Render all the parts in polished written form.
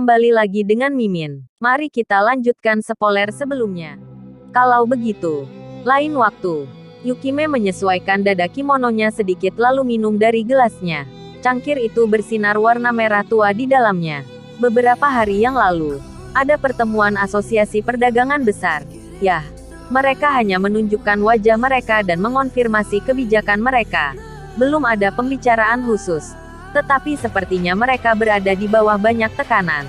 kembali lagi dengan Mimin. Mari kita lanjutkan spoiler sebelumnya. Kalau begitu, lain waktu. Yukime menyesuaikan dada kimononya sedikit lalu minum dari gelasnya. Cangkir itu bersinar warna merah tua di dalamnya. Beberapa hari yang lalu, ada pertemuan asosiasi perdagangan besar. Yah, mereka hanya menunjukkan wajah mereka dan mengonfirmasi kebijakan mereka. Belum ada pembicaraan khusus. Tetapi sepertinya mereka berada di bawah banyak tekanan.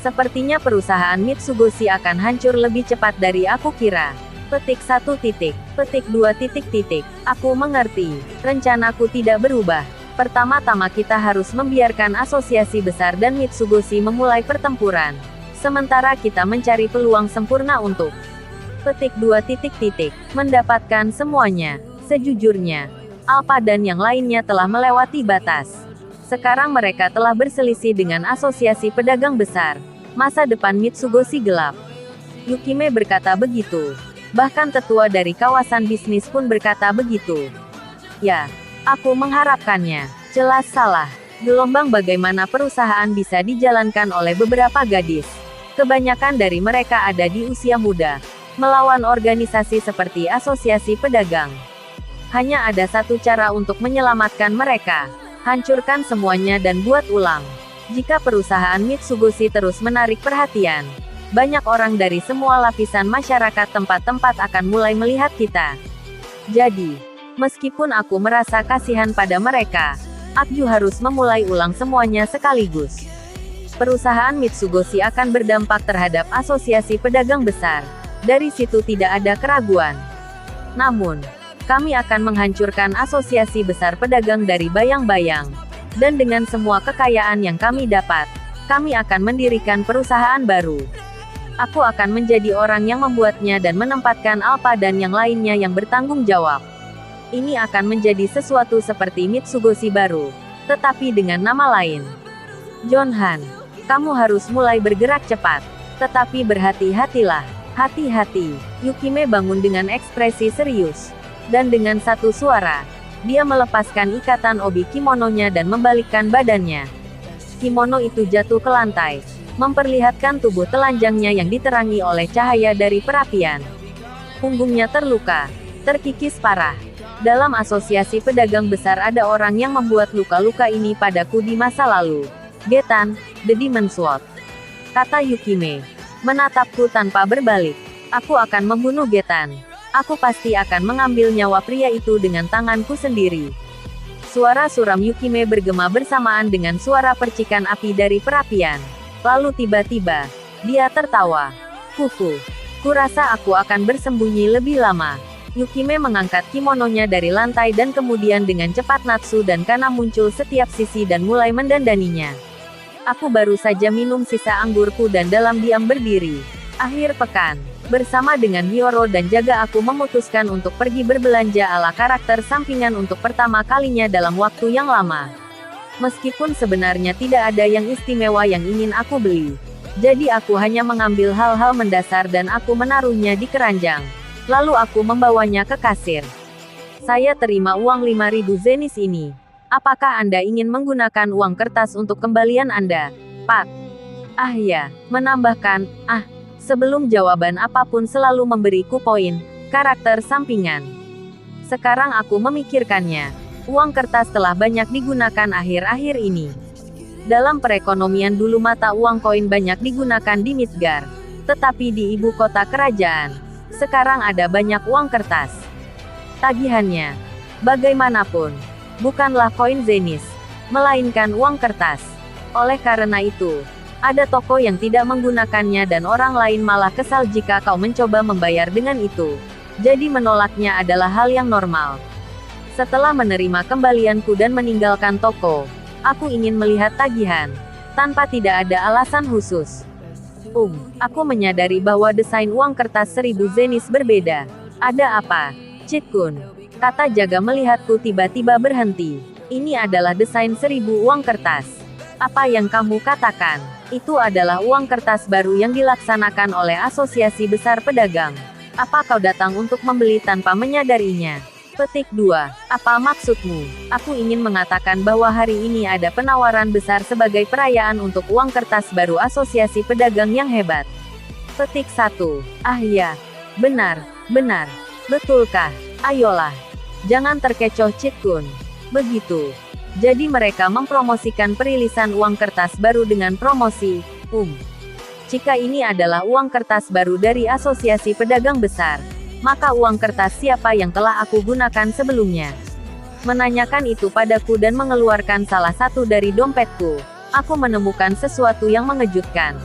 Sepertinya perusahaan Mitsugoshi akan hancur lebih cepat dari aku kira. Petik 1 titik, petik 2 titik titik. Aku mengerti, rencanaku tidak berubah. Pertama-tama kita harus membiarkan asosiasi besar dan Mitsugoshi memulai pertempuran. Sementara kita mencari peluang sempurna untuk petik 2 titik titik, mendapatkan semuanya. Sejujurnya, Alpha dan yang lainnya telah melewati batas. Sekarang mereka telah berselisih dengan asosiasi pedagang besar. Masa depan Mitsugoshi gelap. Yukime berkata begitu. Bahkan tetua dari kawasan bisnis pun berkata begitu. Ya, aku mengharapkannya. Jelas salah. Gelombang bagaimana perusahaan bisa dijalankan oleh beberapa gadis. Kebanyakan dari mereka ada di usia muda. Melawan organisasi seperti asosiasi pedagang. Hanya ada satu cara untuk menyelamatkan mereka. Hancurkan semuanya dan buat ulang. Jika perusahaan Mitsugoshi terus menarik perhatian, banyak orang dari semua lapisan masyarakat tempat-tempat akan mulai melihat kita. Jadi, meskipun aku merasa kasihan pada mereka, Akju harus memulai ulang semuanya sekaligus. Perusahaan Mitsugoshi akan berdampak terhadap asosiasi pedagang besar. Dari situ tidak ada keraguan. Namun, kami akan menghancurkan asosiasi besar pedagang dari bayang-bayang. Dan dengan semua kekayaan yang kami dapat, kami akan mendirikan perusahaan baru. Aku akan menjadi orang yang membuatnya dan menempatkan Alpha dan yang lainnya yang bertanggung jawab. Ini akan menjadi sesuatu seperti Mitsugoshi baru, tetapi dengan nama lain. John Han, kamu harus mulai bergerak cepat. Tetapi berhati-hatilah. Hati-hati. Yukime bangun dengan ekspresi serius. Dan dengan satu suara, dia melepaskan ikatan obi kimononya dan membalikkan badannya. Kimono itu jatuh ke lantai, memperlihatkan tubuh telanjangnya yang diterangi oleh cahaya dari perapian. Punggungnya terluka, terkikis parah. Dalam asosiasi pedagang besar ada orang yang membuat luka-luka ini padaku di masa lalu. Getan, The Demon Sword. Kata Yukime, menatapku tanpa berbalik. Aku akan membunuh Getan. Aku pasti akan mengambil nyawa pria itu dengan tanganku sendiri. Suara suram Yukime bergema bersamaan dengan suara percikan api dari perapian. Lalu tiba-tiba, dia tertawa. Kuku. Kurasa aku akan bersembunyi lebih lama. Yukime mengangkat kimononya dari lantai dan kemudian dengan cepat Natsu dan Kana muncul setiap sisi dan mulai mendandaninya. Aku baru saja minum sisa anggurku dan dalam diam berdiri. Akhir pekan. Bersama dengan Hyoro dan Jaga aku memutuskan untuk pergi berbelanja ala karakter sampingan untuk pertama kalinya dalam waktu yang lama. Meskipun sebenarnya tidak ada yang istimewa yang ingin aku beli. Jadi aku hanya mengambil hal-hal mendasar dan aku menaruhnya di keranjang. Lalu aku membawanya ke kasir. Saya terima uang 5.000 zenis ini. Apakah Anda ingin menggunakan uang kertas untuk kembalian Anda, Pak? Ah ya, menambahkan, sebelum jawaban apapun selalu memberiku poin, karakter sampingan. Sekarang aku memikirkannya. Uang kertas telah banyak digunakan akhir-akhir ini. Dalam perekonomian dulu mata uang koin banyak digunakan di Midgar. Tetapi di ibu kota kerajaan, sekarang ada banyak uang kertas. Tagihannya, bagaimanapun, bukanlah koin zenis, melainkan uang kertas. Oleh karena itu, ada toko yang tidak menggunakannya dan orang lain malah kesal jika kau mencoba membayar dengan itu. Jadi menolaknya adalah hal yang normal. Setelah menerima kembalianku dan meninggalkan toko, aku ingin melihat tagihan. Tanpa tidak ada alasan khusus. Aku menyadari bahwa desain uang kertas 1000 zenis berbeda. Ada apa, Chit-kun? Kata Jaga melihatku tiba-tiba berhenti. Ini adalah desain 1000 uang kertas. Apa yang kamu katakan? Itu adalah uang kertas baru yang dilaksanakan oleh asosiasi besar pedagang. Apa kau datang untuk membeli tanpa menyadarinya? Petik 2. Apa maksudmu? Aku ingin mengatakan bahwa hari ini ada penawaran besar sebagai perayaan untuk uang kertas baru Asosiasi Pedagang yang hebat. Petik 1. Ah ya. Benar, benar. Betulkah? Ayolah. Jangan terkecoh Cit-kun. Begitu. Jadi mereka mempromosikan perilisan uang kertas baru dengan promosi, jika ini adalah uang kertas baru dari Asosiasi Pedagang Besar, maka uang kertas siapa yang telah aku gunakan sebelumnya? Menanyakan itu padaku dan mengeluarkan salah satu dari dompetku. Aku menemukan sesuatu yang mengejutkan.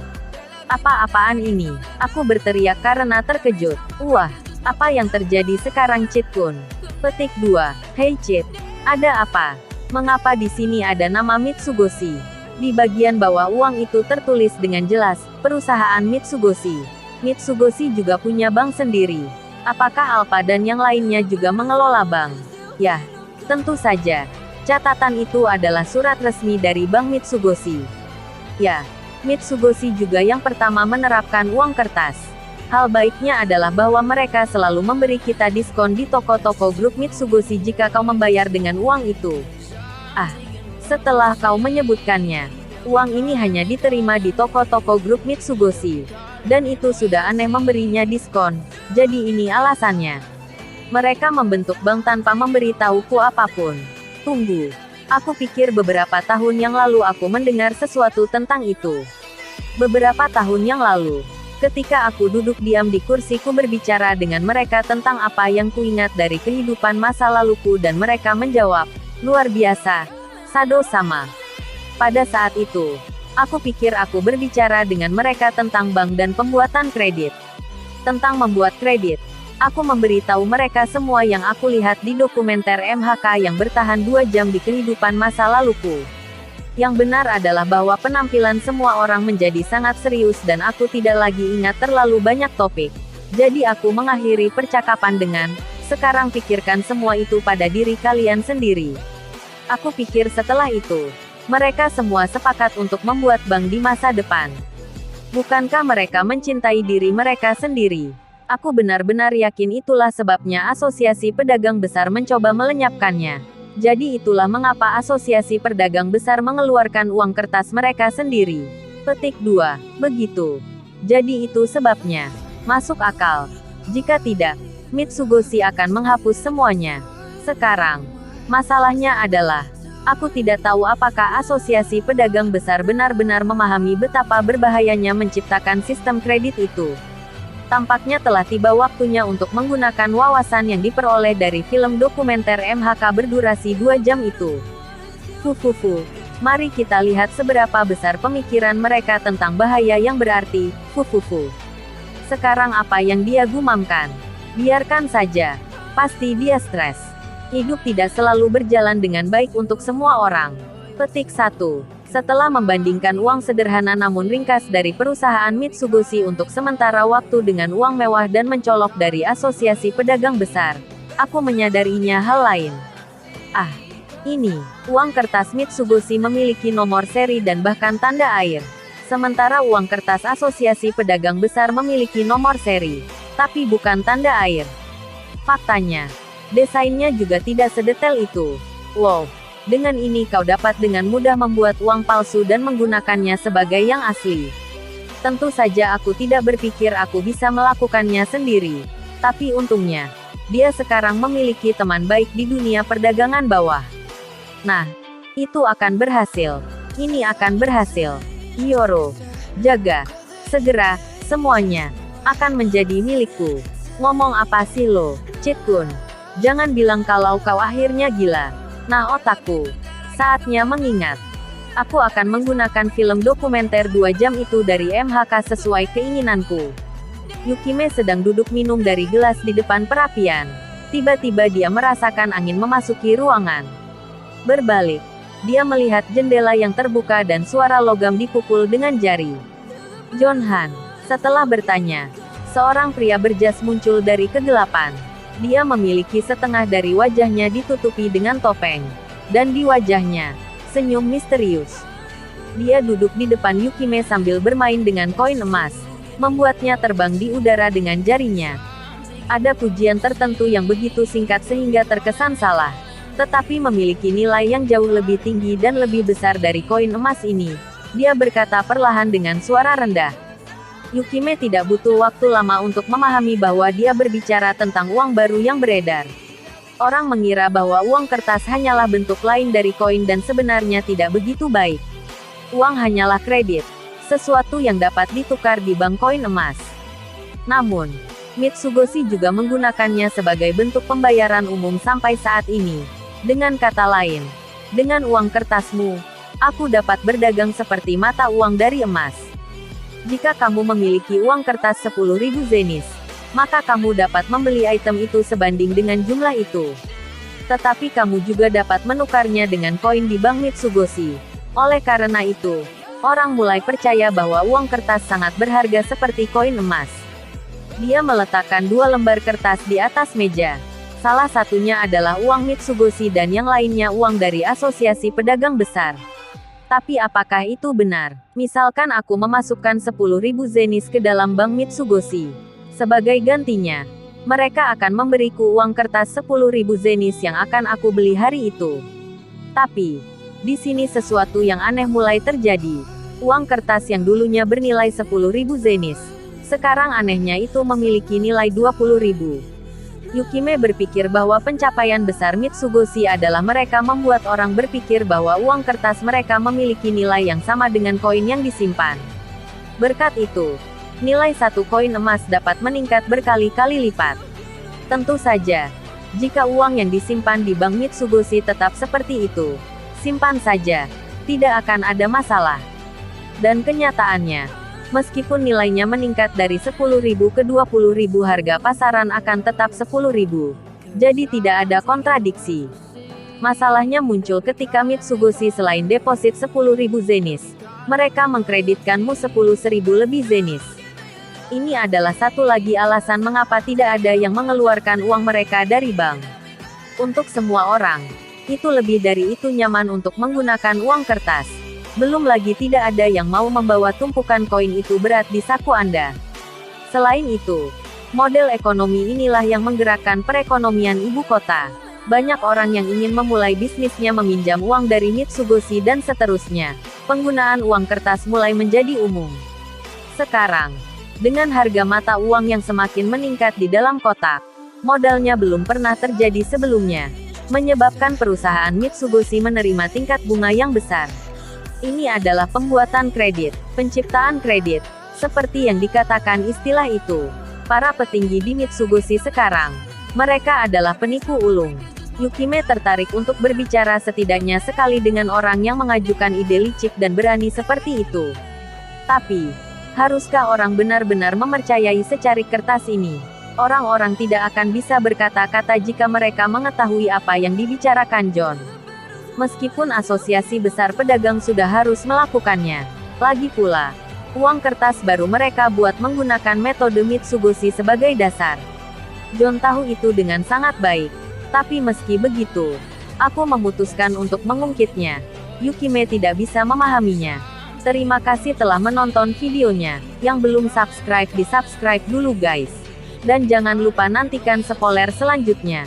Apa-apaan ini? Aku berteriak karena terkejut. Wah, apa yang terjadi sekarang Cit-kun? Petik 2. Hei Cit, ada apa? Mengapa di sini ada nama Mitsugoshi? Di bagian bawah uang itu tertulis dengan jelas, perusahaan Mitsugoshi. Mitsugoshi juga punya bank sendiri. Apakah Alpha dan yang lainnya juga mengelola bank? Yah, tentu saja. Catatan itu adalah surat resmi dari Bank Mitsugoshi. Ya, Mitsugoshi juga yang pertama menerapkan uang kertas. Hal baiknya adalah bahwa mereka selalu memberi kita diskon di toko-toko grup Mitsugoshi jika kau membayar dengan uang itu. Ah, setelah kau menyebutkannya, uang ini hanya diterima di toko-toko grup Mitsugoshi. Dan itu sudah aneh memberinya diskon, jadi ini alasannya. Mereka membentuk bank tanpa memberitahuku apapun. Tunggu, aku pikir beberapa tahun yang lalu aku mendengar sesuatu tentang itu. Beberapa tahun yang lalu, ketika aku duduk diam di kursiku berbicara dengan mereka tentang apa yang kuingat dari kehidupan masa laluku dan mereka menjawab, luar biasa, Sado sama. Pada saat itu, aku pikir aku berbicara dengan mereka tentang bank dan pembuatan kredit. Tentang membuat kredit, aku memberitahu mereka semua yang aku lihat di dokumenter MHK yang bertahan 2 jam di kehidupan masa laluku. Yang benar adalah bahwa penampilan semua orang menjadi sangat serius dan aku tidak lagi ingat terlalu banyak topik. Jadi aku mengakhiri percakapan dengan, sekarang pikirkan semua itu pada diri kalian sendiri. Aku pikir setelah itu, mereka semua sepakat untuk membuat bank di masa depan. Bukankah mereka mencintai diri mereka sendiri? Aku benar-benar yakin itulah sebabnya Asosiasi Pedagang Besar mencoba melenyapkannya. Jadi itulah mengapa Asosiasi Pedagang Besar mengeluarkan uang kertas mereka sendiri. Petik 2. Begitu. Jadi itu sebabnya. Masuk akal. Jika tidak, Mitsugoshi akan menghapus semuanya. Sekarang, masalahnya adalah, aku tidak tahu apakah Asosiasi Pedagang Besar benar-benar memahami betapa berbahayanya menciptakan sistem kredit itu. Tampaknya telah tiba waktunya untuk menggunakan wawasan yang diperoleh dari film dokumenter MHK berdurasi 2 jam itu. Mari kita lihat seberapa besar pemikiran mereka tentang bahaya yang berarti, Sekarang apa yang dia gumamkan? Biarkan saja. Pasti dia stres. Hidup tidak selalu berjalan dengan baik untuk semua orang. Petik 1. Setelah membandingkan uang sederhana namun ringkas dari perusahaan Mitsugoshi untuk sementara waktu dengan uang mewah dan mencolok dari Asosiasi Pedagang Besar, aku menyadarinya hal lain. Ah, ini, uang kertas Mitsugoshi memiliki nomor seri dan bahkan tanda air. Sementara uang kertas Asosiasi Pedagang Besar memiliki nomor seri, tapi bukan tanda air. Faktanya, desainnya juga tidak sedetail itu. Wow, dengan ini kau dapat dengan mudah membuat uang palsu dan menggunakannya sebagai yang asli. Tentu saja aku tidak berpikir aku bisa melakukannya sendiri. Tapi untungnya, dia sekarang memiliki teman baik di dunia perdagangan bawah. Nah, itu akan berhasil. Ini akan berhasil. Yoro, jaga. Segera, semuanya akan menjadi milikku. Ngomong apa sih lo, Cit-kun? Jangan bilang kalau kau akhirnya gila. Nah otakku, saatnya mengingat. Aku akan menggunakan film dokumenter 2 jam itu dari MHK sesuai keinginanku. Yukime sedang duduk minum dari gelas di depan perapian. Tiba-tiba dia merasakan angin memasuki ruangan. Berbalik, dia melihat jendela yang terbuka dan suara logam dipukul dengan jari. Jonhan, setelah bertanya, seorang pria berjas muncul dari kegelapan. Dia memiliki setengah dari wajahnya ditutupi dengan topeng. Dan di wajahnya, senyum misterius. Dia duduk di depan Yukime sambil bermain dengan koin emas. Membuatnya terbang di udara dengan jarinya. Ada pujian tertentu yang begitu singkat sehingga terkesan salah, tetapi memiliki nilai yang jauh lebih tinggi dan lebih besar dari koin emas ini. Dia berkata perlahan dengan suara rendah. Yukime tidak butuh waktu lama untuk memahami bahwa dia berbicara tentang uang baru yang beredar. Orang mengira bahwa uang kertas hanyalah bentuk lain dari koin dan sebenarnya tidak begitu baik. Uang hanyalah kredit, sesuatu yang dapat ditukar di bank koin emas. Namun, Mitsugoshi juga menggunakannya sebagai bentuk pembayaran umum sampai saat ini. Dengan kata lain, dengan uang kertasmu, aku dapat berdagang seperti mata uang dari emas. Jika kamu memiliki uang kertas 10.000 zenis, maka kamu dapat membeli item itu sebanding dengan jumlah itu. Tetapi kamu juga dapat menukarnya dengan koin di bank Mitsugoshi. Oleh karena itu, orang mulai percaya bahwa uang kertas sangat berharga seperti koin emas. Dia meletakkan 2 lembar kertas di atas meja. Salah satunya adalah uang Mitsugoshi dan yang lainnya uang dari Asosiasi Pedagang Besar. Tapi apakah itu benar? Misalkan aku memasukkan 10.000 zenis ke dalam bank Mitsugoshi. Sebagai gantinya, mereka akan memberiku uang kertas 10.000 zenis yang akan aku beli hari itu. Tapi, di sini sesuatu yang aneh mulai terjadi. Uang kertas yang dulunya bernilai 10.000 zenis, sekarang anehnya itu memiliki nilai 20.000. Yukime berpikir bahwa pencapaian besar Mitsugoshi adalah mereka membuat orang berpikir bahwa uang kertas mereka memiliki nilai yang sama dengan koin yang disimpan. Berkat itu, nilai satu koin emas dapat meningkat berkali-kali lipat. Tentu saja, jika uang yang disimpan di bank Mitsugoshi tetap seperti itu, simpan saja, tidak akan ada masalah. Dan kenyataannya, meskipun nilainya meningkat dari 10.000 ke 20.000, harga pasaran akan tetap 10.000. Jadi tidak ada kontradiksi. Masalahnya muncul ketika Mitsugoshi selain deposit 10.000 zenis, mereka mengkreditkanmu 10.000 lebih zenis. Ini adalah satu lagi alasan mengapa tidak ada yang mengeluarkan uang mereka dari bank. Untuk semua orang, itu lebih dari itu nyaman untuk menggunakan uang kertas. Belum lagi tidak ada yang mau membawa tumpukan koin itu berat di saku Anda. Selain itu, model ekonomi inilah yang menggerakkan perekonomian ibu kota. Banyak orang yang ingin memulai bisnisnya meminjam uang dari Mitsugoshi dan seterusnya. Penggunaan uang kertas mulai menjadi umum. Sekarang, dengan harga mata uang yang semakin meningkat di dalam kotak, modalnya belum pernah terjadi sebelumnya, menyebabkan perusahaan Mitsugoshi menerima tingkat bunga yang besar. Ini adalah pembuatan kredit, penciptaan kredit, seperti yang dikatakan istilah itu. Para petinggi di Mitsugoshi sekarang, mereka adalah penipu ulung. Yukime tertarik untuk berbicara setidaknya sekali dengan orang yang mengajukan ide licik dan berani seperti itu. Tapi, haruskah orang benar-benar mempercayai secarik kertas ini? Orang-orang tidak akan bisa berkata-kata jika mereka mengetahui apa yang dibicarakan John. Meskipun Asosiasi Besar Pedagang sudah harus melakukannya. Lagi pula, uang kertas baru mereka buat menggunakan metode Mitsugoshi sebagai dasar. John tahu itu dengan sangat baik. Tapi meski begitu, aku memutuskan untuk mengungkitnya. Yukime tidak bisa memahaminya. Terima kasih telah menonton videonya. Yang belum subscribe di subscribe dulu guys. Dan jangan lupa nantikan spoiler selanjutnya.